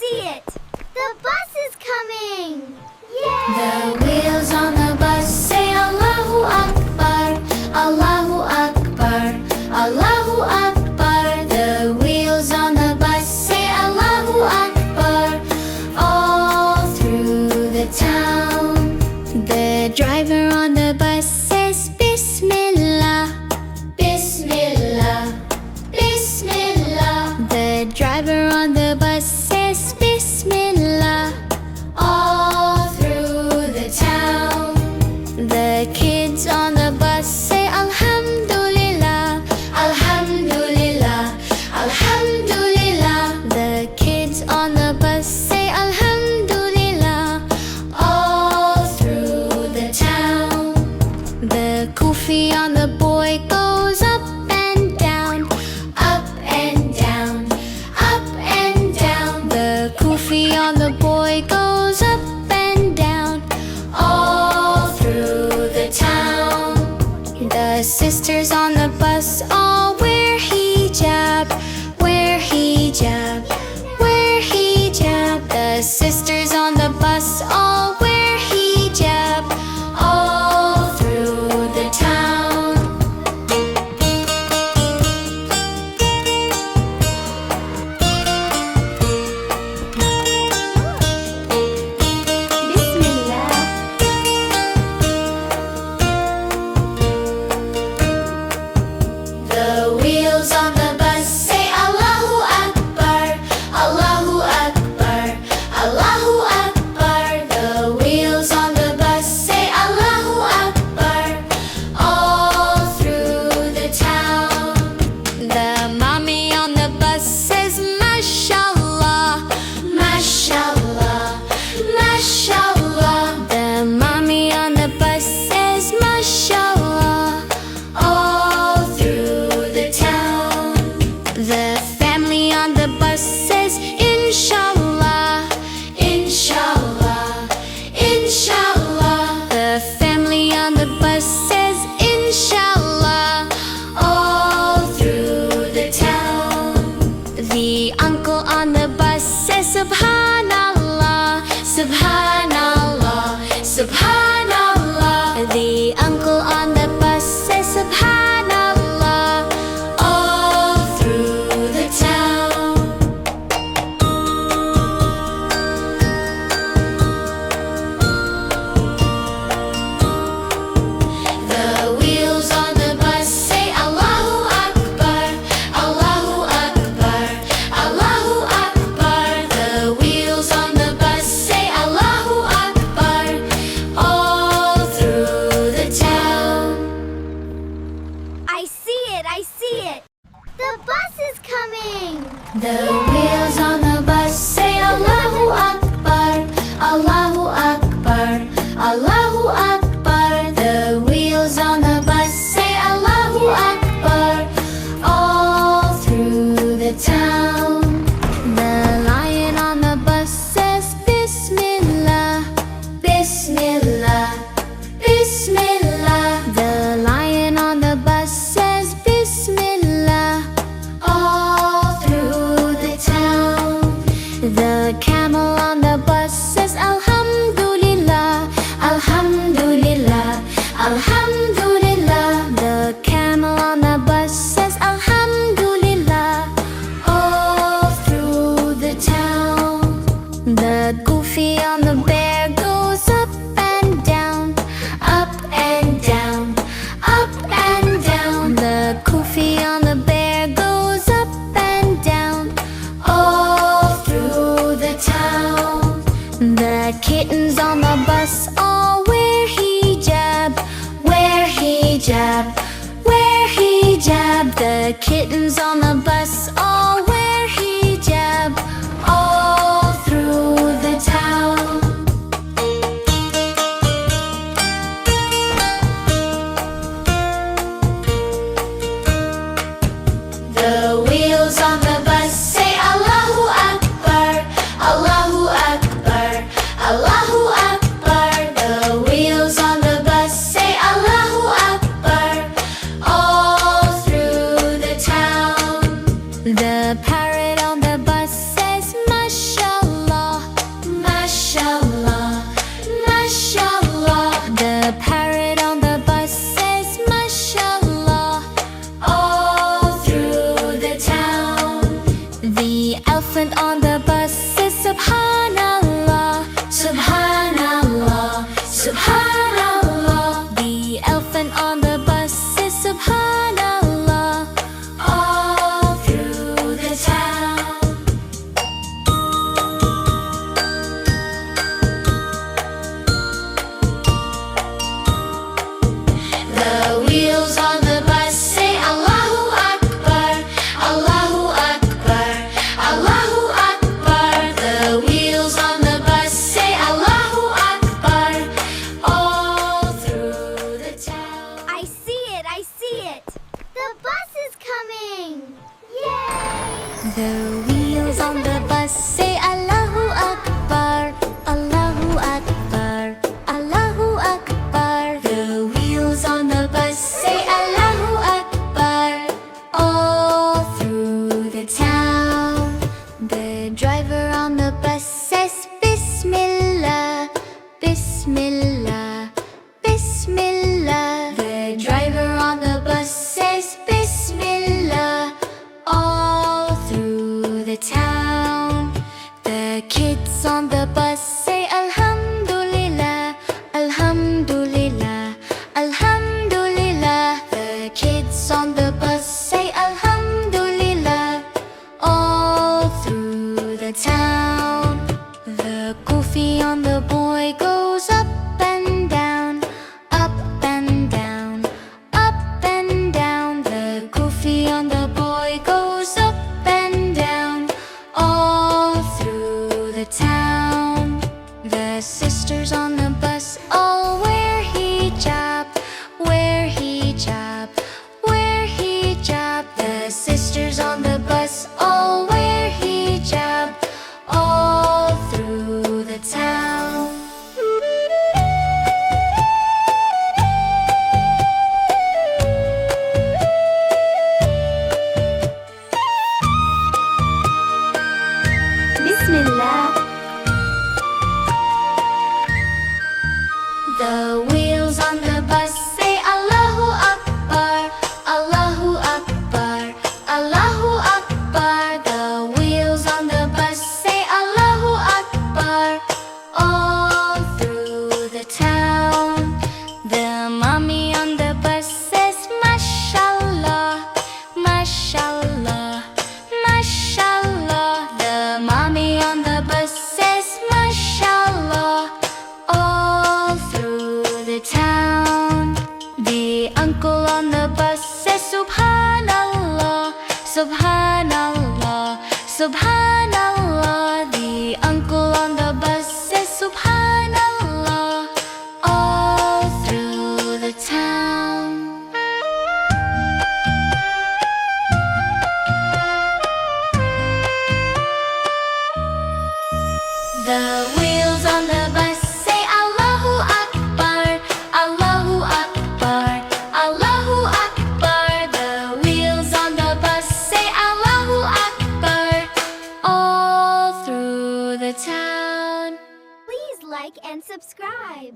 see it! The bus is coming! Yay! The wheels on the bus say Allahu Akbar, Allahu Akbar, Allahu Akbar. The wheels on the bus say Allahu Akbar, all through the town. The driver on the bus says Bismillah, Bismillah, Bismillah. The driver on the bus says Bismillah, all through the town. The kids on the bus say Alhamdulillah, Alhamdulillah, Alhamdulillah. The kids on the bus say Alhamdulillah, all through the town. The kufi on the boy goes up and down, up and down, up and down. The kufi on the boy goes up and down, all through the town. The sisters on the bus all wear hijab, wear hijab, wear hijab. The sisters on the bus all wear hijab, all through the town. Bismillah! The wheels on the bus say Allahu Akbar, Allahu Akbar, Allahu Akbar. The wheels on the bus say Allahu Akbar, all through the town. The mommy on the bus says Mashallah, Mashallah, Mashallah. The mommy on the bus says Mashallah, all through the town. The family on the bus says Inshallah, Inshallah, Inshallah. The family on the bus says Inshallah, all through the town. The uncle on the bus says Subhanallah, Subhanallah, Subhanallah. The uncle on the bus says Subhanallah, all through the town. The wheels on the bus say Allahu Akbar, Allahu Akbar, Allahu Akbar. The wheels on the bus say Allahu Akbar, all through the town. I see it! I see it! The bus is coming! The wheels on the bus say Allahu Akbar, Allahu Akbar, Allahu Akbar. The wheels on the bus say Allahu Akbar, all through the town. The lion on the bus says Bismillah, Bismillah, Bismillah. The lion on the bus says Bismillah, all through the town. The camel on the bus says Alhamdulillah, Alhamdulillah, Alhamdulillah. The camel on the bus says Alhamdulillah, all through the town. The goofy on the bear goes up and down, up and down, up and down. The goofy on the bear goes up and down, all through the town. The kittens on the bus all wear hijab, wear hijab, wear hijab. The kittens on the bus all wear hijab, all through the town. The wheels on the bus say Allahu Akbar, Allahu Akbar, Allahu Akbar. The wheels on the bus say Allahu Akbar, all through the town. The uncle on the bus says Subhanallah, Subhanallah, Subhanallah. The uncle on the bus says Subhanallah all through the town. The wheels on the bus say Allahu Akbar, Allahu Akbar, Allahu Akbar. The wheels on the bus say Allahu Akbar all through the town. Please like and subscribe.